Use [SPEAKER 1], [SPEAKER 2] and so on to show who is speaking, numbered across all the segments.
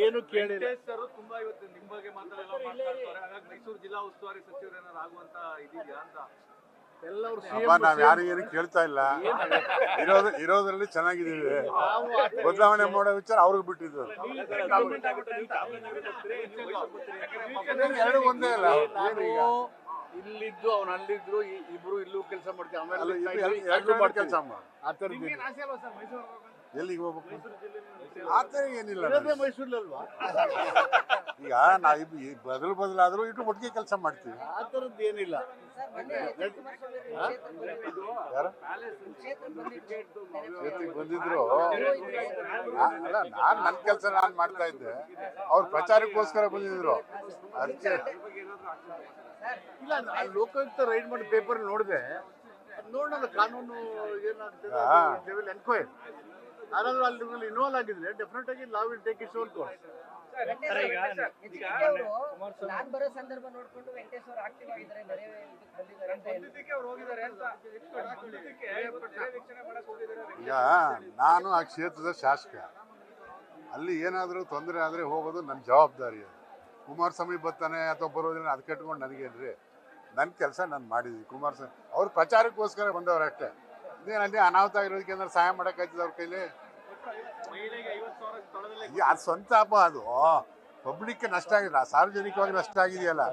[SPEAKER 1] ಏನು ಕೇಳಿಲ್ಲ.
[SPEAKER 2] ತುಂಬಾ ಇವತ್ತು ನಿಮ್ಮ ಬಗ್ಗೆ ಮಾತಾಡೆಲ್ಲ ಮಾತಾಡ್ತಾರೆ. ಹಾಗಾಗಿ ಮೈಸೂರು ಜಿಲ್ಲಾ ಉಸ್ತುವಾರಿ ಸಚಿವರು ಏನಾರು ಆಗುವಂತ ಇದೆಯಾ ಅಂತ
[SPEAKER 1] ಎಲ್ಲರೂ
[SPEAKER 3] ನಾವ್ ಯಾರು ಕೇಳ್ತಾ ಇಲ್ಲ. ಇರೋದ್ರಲ್ಲಿ ಚೆನ್ನಾಗಿದ್ದೀವಿ. ಬದಲಾವಣೆ ಮಾಡೋ ವಿಚಾರ ಅವ್ರಿಗೆ ಬಿಟ್ಟಿದ್ದು. ಎರಡು ಒಂದೇ ಅಲ್ಲ.
[SPEAKER 1] ಇಲ್ಲಿದ್ದು ಅವ್ನು ಅಲ್ಲಿದ್ರು, ಇಬ್ರು ಇಲ್ಲೂ ಕೆಲಸ ಮಾಡ್ತೀವಿ.
[SPEAKER 3] ಆಮೇಲೆ ಕೆಲಸ
[SPEAKER 1] ಆ ಥರ
[SPEAKER 3] ಎಲ್ಲಿಗೆ ಹೋಗ್ಬೇಕು ಆ ಥರ ಏನಿಲ್ಲ.
[SPEAKER 1] ಮೈಸೂರಲ್ವಾ?
[SPEAKER 3] ಈಗ ನಾವು ಬದಲಾದ್ರೂ ಇಟ್ಟು ಒಟ್ಟಿಗೆ ಕೆಲಸ ಮಾಡ್ತೀವಿ.
[SPEAKER 1] ಆ ಥರದ್ದು ಏನಿಲ್ಲ.
[SPEAKER 3] ಯಾರು ಬಂದಿದ್ರು ಅಲ್ಲ, ನನ್ನ ಕೆಲಸ ನಾನು ಮಾಡ್ತಾ ಇದ್ದೆ. ಅವ್ರು ಪ್ರಚಾರಕ್ಕೋಸ್ಕರ ಬಂದಿದ್ರು. ಅದಕ್ಕೆ
[SPEAKER 1] ಇಲ್ಲ, ಲೋಕಾಯುಕ್ತ ರೈಡ್ ಮಾಡಿ ಪೇಪರ್ ನೋಡಿದೆ. ನೋಡೋಣ ಕಾನೂನು ಏನಾಗ್ತದೆ, ಎನ್ಕ್ವೈರಿ ಯಾರಾದ್ರೂ ಅಲ್ಲಿ ಇನ್ವಾಲ್ವ್ ಆಗಿದ್ರೆ ಡೆಫಿನೆಟ್ ಆಗಿ law will take its own course.
[SPEAKER 4] ನಾನ್ ಬರೋ ಸಂದರ್ಭ ನೋಡ್ಕೊಂಡು ವೆಂಕಟೇಶ್ ಅವರು ಆಕ್ಟಿವ್ ಆಗಿದ್ದಾರೆ,
[SPEAKER 3] ಈಗ ನಾನು ಆ ಕ್ಷೇತ್ರದ ಶಾಸಕ. ಅಲ್ಲಿ ಏನಾದರೂ ತೊಂದರೆ ಆದರೆ ಹೋಗೋದು ನನ್ನ ಜವಾಬ್ದಾರಿ. ಅದು ಕುಮಾರಸ್ವಾಮಿ ಬರ್ತಾನೆ ಅಥವಾ ಬರೋದಿಲ್ಲ ಅದು ಕಟ್ಕೊಂಡು ನನಗೇನ್ರಿ, ನನ್ನ ಕೆಲಸ ನಾನು ಮಾಡಿದ್ವಿ. ಕುಮಾರಸ್ವಾಮಿ ಅವ್ರು ಪ್ರಚಾರಕ್ಕೋಸ್ಕರ ಬಂದವ್ರು ಅಷ್ಟೇ. ಇದೇನು ಅಲ್ಲಿ ಅನಾಹುತ ಆಗಿರೋದಕ್ಕೆ ಏನಾದ್ರು ಸಹಾಯ ಮಾಡೋಕ್ಕಾಯ್ತದೆ ಅವ್ರ ಕೈಲಿ? ಅದು ಸ್ವಂತ ಅಪ್ಪ, ಅದು ಪಬ್ಲಿಕ್ಗೆ ನಷ್ಟ ಆಗಿದೆ, ಸಾರ್ವಜನಿಕವಾಗಿ ನಷ್ಟ ಆಗಿದೆಯಲ್ಲ,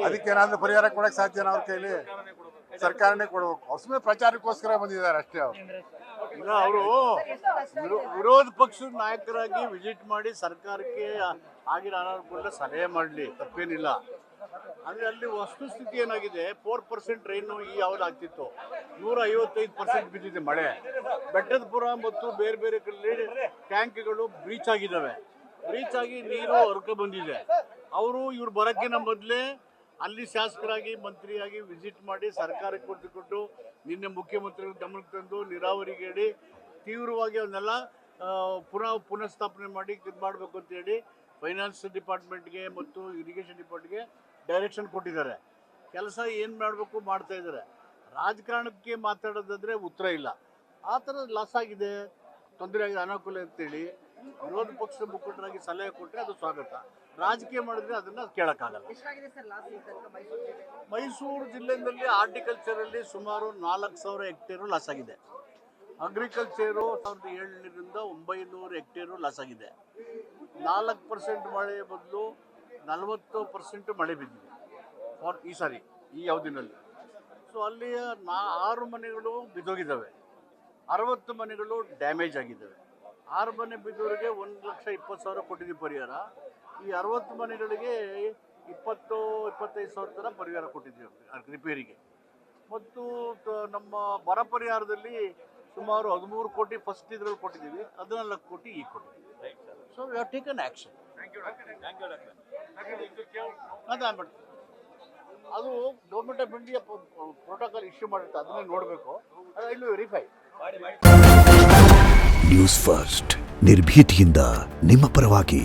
[SPEAKER 3] ಅದಕ್ಕೇನಾದ್ರೂ ಪರಿಹಾರ ಕೊಡಕ್ಕೆ ಸಾಧ್ಯನಾ ಅವ್ರ ಕೈಲಿ? ಸರ್ಕಾರನೇ ಕೊಡ್ಬೇಕು. ಅವ್ರ ಸುಮ್ಮನೆ ಪ್ರಚಾರಕ್ಕೋಸ್ಕರ ಬಂದಿದ್ದಾರೆ ಅಷ್ಟೇ.
[SPEAKER 1] ಇಲ್ಲ, ಅವರು ವಿರೋಧ ಪಕ್ಷದ ನಾಯಕರಾಗಿ ವಿಸಿಟ್ ಮಾಡಿ ಸರ್ಕಾರಕ್ಕೆ ಆಗಿರೋ ಅನಾನುಕೂಲ ಸಲಹೆ ಮಾಡಲಿ, ತಪ್ಪೇನಿಲ್ಲ. ಅಂದರೆ ಅಲ್ಲಿ ವಸ್ತುಸ್ಥಿತಿ ಏನಾಗಿದೆ, 4% ರೈನು ಯಾವ್ದು ಆಗ್ತಿತ್ತು, 155% ಬಿದ್ದಿದೆ ಮಳೆ. ಬೆಟ್ಟದಪುರ ಮತ್ತು ಬೇರೆ ಬೇರೆ ಕಡೆ ಟ್ಯಾಂಕ್ಗಳು ಬ್ರೀಚ್ ಆಗಿದ್ದಾವೆ. ಬ್ರೀಚ್ ಆಗಿ ನೀರು ಹೊರಕೆ ಬಂದಿದೆ. ಇವ್ರು ಬರೋಕ್ಕಿಂತ ಮೊದಲೇ ಅಲ್ಲಿ ಶಾಸಕರಾಗಿ ಮಂತ್ರಿಯಾಗಿ ವಿಸಿಟ್ ಮಾಡಿ ಸರ್ಕಾರಕ್ಕೆ ಕೊಟ್ಟು ನಿನ್ನೆ ಮುಖ್ಯಮಂತ್ರಿಗಳು ಗಮನಕ್ಕೆ ತಂದು ನೀರಾವರಿಗೆ ಹೇಳಿ ತೀವ್ರವಾಗಿ ಅವನ್ನೆಲ್ಲ ಪುನಃಸ್ಥಾಪನೆ ಮಾಡಿ ಇದು ಮಾಡಬೇಕು ಅಂತೇಳಿ ಫೈನಾನ್ಸ್ ಡಿಪಾರ್ಟ್ಮೆಂಟ್ಗೆ ಮತ್ತು ಇರಿಗೇಷನ್ ಡಿಪಾರ್ಟ್ಗೆ ಡೈರೆಕ್ಷನ್ ಕೊಟ್ಟಿದ್ದಾರೆ. ಕೆಲಸ ಏನು ಮಾಡಬೇಕು ಮಾಡ್ತಾ ಇದ್ದಾರೆ. ರಾಜಕಾರಣಕ್ಕೆ ಮಾತಾಡೋದಾದ್ರೆ ಉತ್ತರ ಇಲ್ಲ. ಆ ಥರ ಲಾಸ್ ಆಗಿದೆ, ತೊಂದರೆ ಆಗಿದೆ, ಅನಾನುಕೂಲ ಅಂತೇಳಿ ವಿರೋಧ ಪಕ್ಷದ ಮುಖಂಡರಾಗಿ ಸಲಹೆ ಕೊಟ್ಟರೆ ಅದು ಸ್ವಾಗತ. ರಾಜಕೀಯ ಮಾಡಿದ್ರೆ ಅದನ್ನು ಕೇಳೋಕ್ಕಾಗಲ್ಲ. ಮೈಸೂರು ಜಿಲ್ಲೆಯಲ್ಲಿ ಹಾರ್ಟಿಕಲ್ಚರಲ್ಲಿ ಸುಮಾರು 4,000 ಹೆಕ್ಟೇರು ಲಾಸ್ ಆಗಿದೆ. ಅಗ್ರಿಕಲ್ಚರು 1700ರಿಂದ 900 ಹೆಕ್ಟೇರು ಲಾಸ್ ಆಗಿದೆ. 4% ಮಳೆ ಬದಲು 40% ಮಳೆ ಬಿದ್ದಿದೆ ಈ ಸಾರಿ, ಈ ಅವಧಿನಲ್ಲಿ. ಸೊ ಅಲ್ಲಿ 6 ಮನೆಗಳು ಬಿದ್ದೋಗಿದ್ದಾವೆ, 60 ಮನೆಗಳು ಡ್ಯಾಮೇಜ್ ಆಗಿದ್ದಾವೆ. 6 ಮನೆ ಬಿದ್ದವರಿಗೆ 1,20,000 ಕೊಟ್ಟಿದ್ದೀವಿ ಪರಿಹಾರ. ಈ 60 ಮನೆಗಳಿಗೆ 20-25 ಸಾವಿರ ಥರ ಪರಿಹಾರ ಕೊಟ್ಟಿದ್ದೀವಿ ರಿಪೇರಿಗೆ. ಮತ್ತು ನಮ್ಮ ಬರ ಪರಿಹಾರದಲ್ಲಿ ಸುಮಾರು 13 ಕೋಟಿ ಫಸ್ಟ್ ಇದ್ರಲ್ಲಿ ಕೊಟ್ಟಿದ್ದೀವಿ, 14 ಕೋಟಿ ಈಗ ಕೊಟ್ಟಿದ್ದೀವಿ. So we have taken action. ಅದು government of India protocol issue ಮಾಡಿರುತ್ತೆ, ಅದನ್ನೇ ನೋಡಬೇಕು. ಅದು ವೆರಿಫೈ.
[SPEAKER 5] ನ್ಯೂಸ್ ಫಸ್ಟ್, ನಿರ್ಭೀತಿಯಿಂದ ನಿಮ್ಮ ಪರವಾಗಿ.